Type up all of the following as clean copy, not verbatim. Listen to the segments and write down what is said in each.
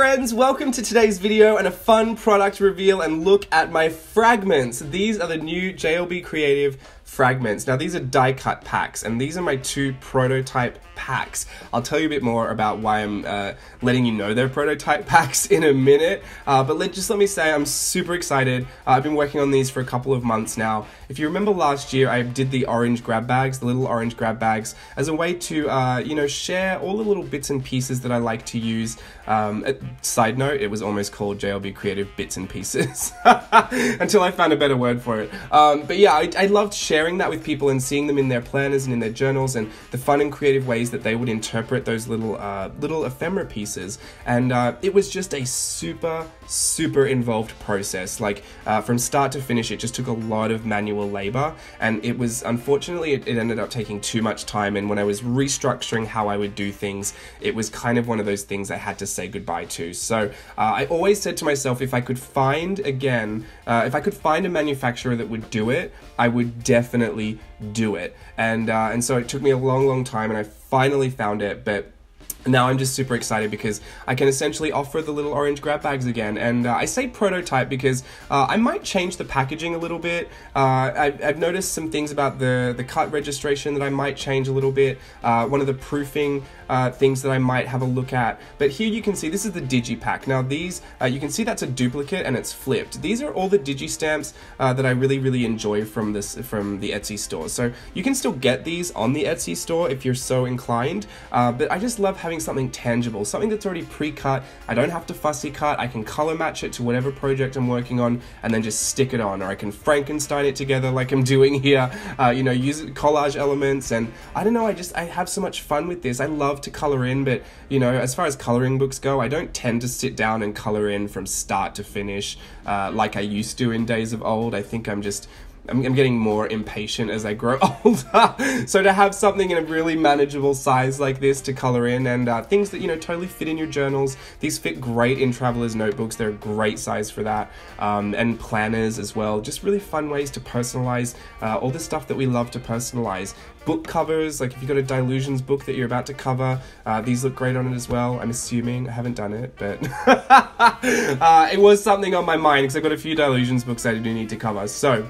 friends, welcome to today's video and a fun product reveal and look at my fragments. These are the new jlbCREATIVE fragments. Now these are die cut packs and these are my two prototype packs. I'll tell you a bit more about why I'm letting you know they're prototype packs in a minute, but let me say I'm super excited. I've been working on these for a couple of months now. If you remember last year, I did the orange grab bags, the little orange grab bags, as a way to share all the little bits and pieces that I like to use. Side note, it was almost called jlbCREATIVE Bits and Pieces until I found a better word for it. But yeah, I loved sharing that with people and seeing them in their planners and in their journals and the fun and creative ways that they would interpret those little ephemera pieces. And it was just a super involved process. Like from start to finish, it just took a lot of manual labor, and it was, unfortunately, it ended up taking too much time. And when I was restructuring how I would do things, it was kind of one of those things I had to say goodbye to. So I always said to myself, if I could find a manufacturer that would do it, I would definitely do it. And so it took me a long time, and I finally found it. But now I'm just super excited because I can essentially offer the little orange grab bags again. And I say prototype because I might change the packaging a little bit. I've noticed some things about the cut registration that I might change a little bit. One of the proofing things that I might have a look at. But here you can see this is the digipack. Now these, you can see that's a duplicate and it's flipped. These are all the digi stamps that I really enjoy from the Etsy store. So you can still get these on the Etsy store if you're so inclined. But I just love having something tangible, something that's already pre-cut. I don't have to fussy cut. I can color match it to whatever project I'm working on and then just stick it on, or I can Frankenstein it together like I'm doing here, use collage elements. And I don't know, I have so much fun with this. I love to color in, but as far as coloring books go, I don't tend to sit down and color in from start to finish like I used to in days of old. I think I'm getting more impatient as I grow older. So to have something in a really manageable size like this to color in, and things that totally fit in your journals. These fit great in traveler's notebooks. They're a great size for that, and planners as well. Just really fun ways to personalize all the stuff that we love to personalize. Book covers, like if you've got a Dilutions book that you're about to cover, these look great on it as well. I'm assuming. I haven't done it, but it was something on my mind because I've got a few Dilutions books I do need to cover. So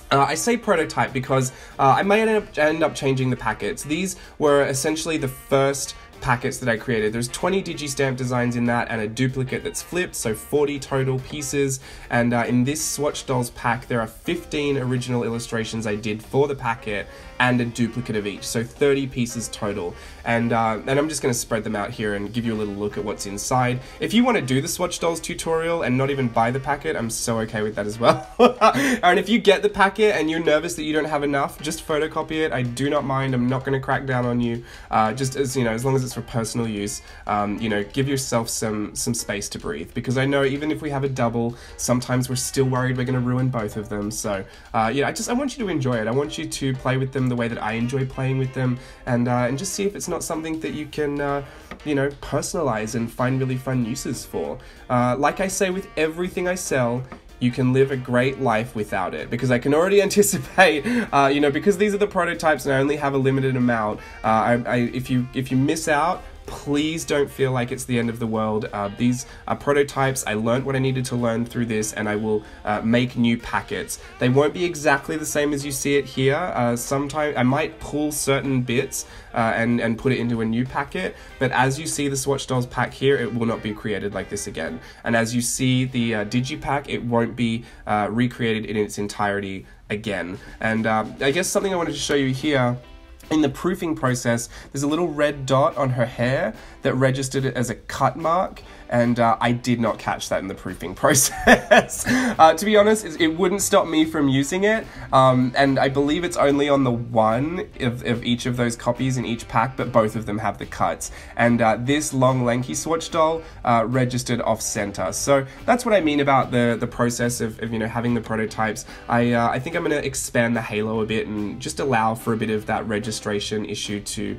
I say prototype because I may end up changing the packets. These were essentially the first packets that I created. There's 20 digi-stamp designs in that and a duplicate that's flipped, so 40 total pieces. And in this Swatch Dolls pack, there are 15 original illustrations I did for the packet and a duplicate of each, so 30 pieces total. And I'm just going to spread them out here and give you a little look at what's inside. If you want to do the Swatch Dolls tutorial and not even buy the packet, I'm so okay with that as well. And if you get the packet and you're nervous that you don't have enough, just photocopy it. I do not mind. I'm not going to crack down on you. Just as as long as it's for personal use, give yourself some space to breathe, because I know even if we have a double, sometimes we're still worried we're going to ruin both of them. So I want you to enjoy it. I want you to play with them the way that I enjoy playing with them, and just see if it's not something that you can personalize and find really fun uses for. Like I say with everything I sell, you can live a great life without it, because I can already anticipate, because these are the prototypes and I only have a limited amount. If you miss out, please don't feel like it's the end of the world. These are prototypes. I learned what I needed to learn through this, and I will make new packets. They won't be exactly the same as you see it here. Sometimes I might pull certain bits and put it into a new packet, but as you see the Swatch Dolls pack here, it will not be created like this again. And as you see the Digipack, it won't be recreated in its entirety again. And I guess something I wanted to show you here, in the proofing process, there's a little red dot on her hair that registered it as a cut mark, and I did not catch that in the proofing process. To be honest, it wouldn't stop me from using it, and I believe it's only on the one of each of those copies in each pack, but both of them have the cuts. And this long, lanky Swatch doll registered off-center. So that's what I mean about the process of having the prototypes. I think I'm going to expand the halo a bit and just allow for a bit of that registration illustration issue to,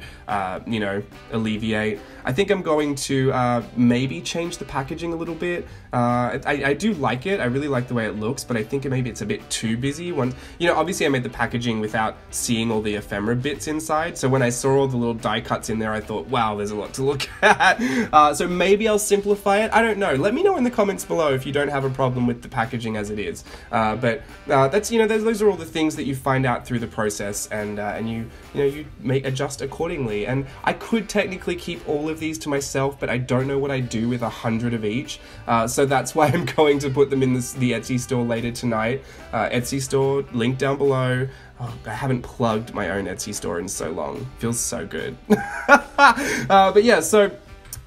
you know, alleviate. I think I'm going to maybe change the packaging a little bit. I do like it. I really like the way it looks, but I think maybe it's a bit too busy. You know, obviously I made the packaging without seeing all the ephemera bits inside, so when I saw all the little die cuts in there, I thought, wow, there's a lot to look at. So maybe I'll simplify it. I don't know. Let me know in the comments below if you don't have a problem with the packaging as it is. But that's, you know, those are all the things that you find out through the process, and you may adjust accordingly. And I could technically keep all of these to myself, but I don't know what I do with 100 of each. So that's why I'm going to put them in the Etsy store later tonight. Etsy store, link down below. Oh, I haven't plugged my own Etsy store in so long. Feels so good. But yeah, so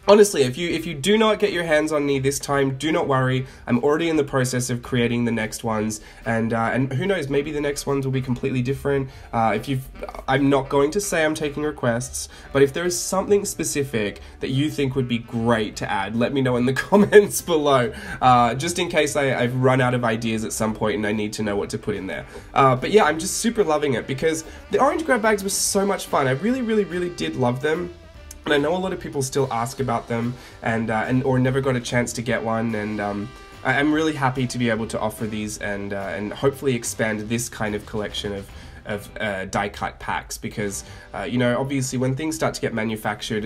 honestly, if you do not get your hands on me this time, do not worry. I'm already in the process of creating the next ones, and who knows, maybe the next ones will be completely different. I'm not going to say I'm taking requests, but if there is something specific that you think would be great to add, let me know in the comments below, just in case I've run out of ideas at some point and I need to know what to put in there. But yeah, I'm just super loving it because the orange grab bags were so much fun. I really did love them. And I know a lot of people still ask about them and or never got a chance to get one, and I'm really happy to be able to offer these and hopefully expand this kind of collection of die cut packs, because you know, obviously when things start to get manufactured,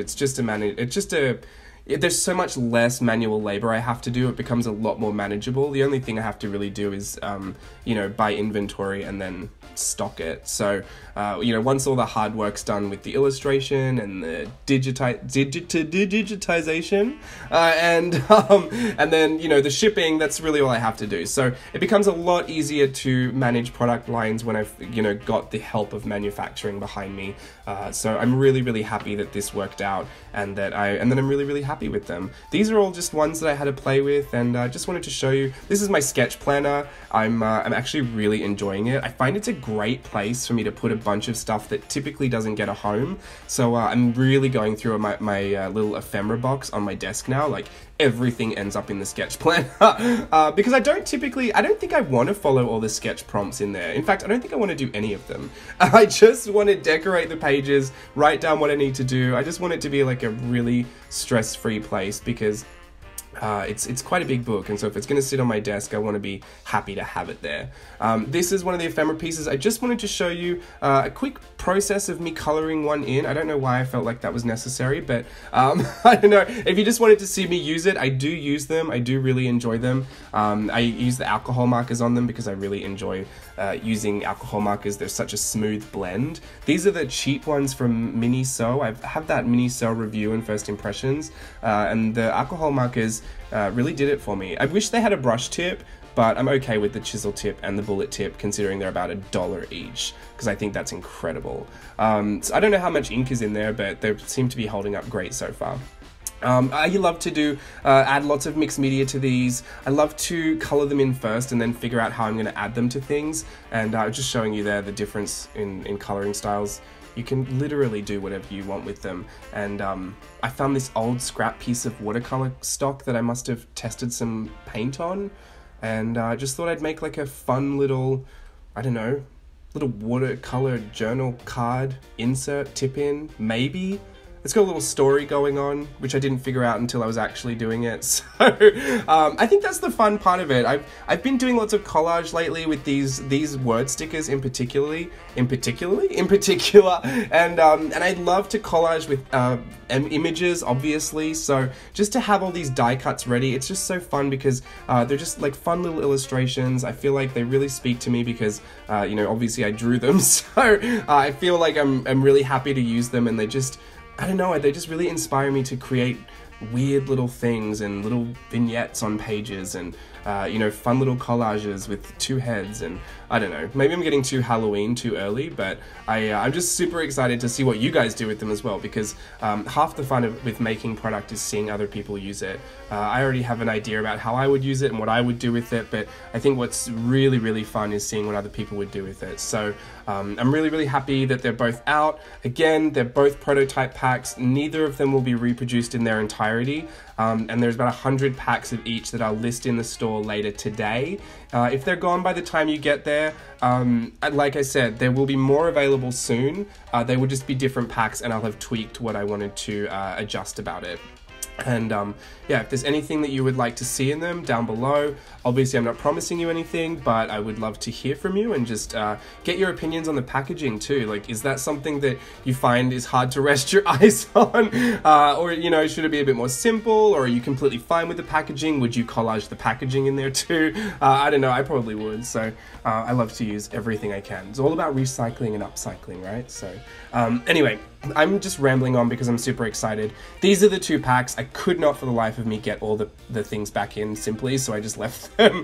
there's so much less manual labor I have to do. It becomes a lot more manageable. The only thing I have to really do is, you know, buy inventory and then stock it. So, you know, once all the hard work's done with the illustration and the digitization, and then, you know, the shipping, that's really all I have to do. So it becomes a lot easier to manage product lines when I've, you know, got the help of manufacturing behind me. So I'm really happy that this worked out, and that I'm really happy with them. These are all just ones that I had to play with, and I just wanted to show you. This is my sketch planner. I'm actually really enjoying it. I find it's a great place for me to put a bunch of stuff that typically doesn't get a home. So I'm really going through my little ephemera box on my desk now. Like, everything ends up in the sketch planner because I don't think I want to follow all the sketch prompts in there. In fact, I don't think I want to do any of them. I just want to decorate the pages, write down what I need to do. I just want it to be like a really stress-free place, because it's quite a big book, and so if it's going to sit on my desk, I want to be happy to have it there. This is one of the ephemera pieces. I just wanted to show you a quick process of me coloring one in. I don't know why I felt like that was necessary, but I don't know. If you just wanted to see me use it, I do use them. I do really enjoy them. I use the alcohol markers on them because I really enjoy using alcohol markers. They're such a smooth blend. These are the cheap ones from Miniso. I have that Miniso review and first impressions, and the alcohol markers really did it for me. I wish they had a brush tip, but I'm okay with the chisel tip and the bullet tip, considering they're about $1 each, because I think that's incredible. So I don't know how much ink is in there, but they seem to be holding up great so far. I love to add lots of mixed media to these. I love to color them in first and then figure out how I'm going to add them to things, and just showing you there the difference in coloring styles. You can literally do whatever you want with them, and I found this old scrap piece of watercolor stock that I must have tested some paint on, and I just thought I'd make like a fun little, I don't know, little watercolor journal card insert tip-in, maybe. It's got a little story going on, which I didn't figure out until I was actually doing it. So I think that's the fun part of it. I've been doing lots of collage lately with these word stickers in particular, and I love to collage with images, obviously. So just to have all these die cuts ready, it's just so fun, because they're just like fun little illustrations. I feel like they really speak to me because you know, obviously I drew them, so I feel like I'm really happy to use them, and they just, I don't know, they just really inspire me to create weird little things and little vignettes on pages, and you know, fun little collages with two heads, and I don't know, maybe I'm getting too Halloween too early, but I'm just super excited to see what you guys do with them as well, because half the fun with making product is seeing other people use it. I already have an idea about how I would use it and what I would do with it, but I think what's really fun is seeing what other people would do with it. So I'm really happy that they're both out. Again, they're both prototype packs. Neither of them will be reproduced in their entirety, and there's about 100 packs of each that I'll list in the store store later today. If they're gone by the time you get there, like I said, there will be more available soon. They will just be different packs, and I'll have tweaked what I wanted to adjust about it. And yeah, if there's anything that you would like to see in them, down below. Obviously, I'm not promising you anything, but I would love to hear from you and just get your opinions on the packaging too. Like, is that something that you find is hard to rest your eyes on? Or, you know, should it be a bit more simple? Or are you completely fine with the packaging? Would you collage the packaging in there too? I don't know, I probably would. So I love to use everything I can. It's all about recycling and upcycling, right? So anyway, I'm just rambling on because I'm super excited. These are the two packs. I could not for the life of me get all the things back in simply, so I just left them.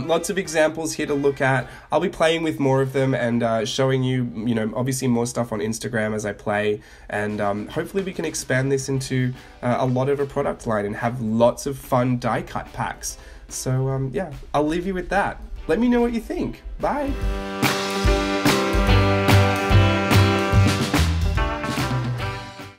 Lots of examples here to look at. I'll be playing with more of them and showing you, you know, obviously more stuff on Instagram as I play, and hopefully we can expand this into a lot of a product line and have lots of fun die cut packs. So yeah, I'll leave you with that. Let me know what you think. Bye!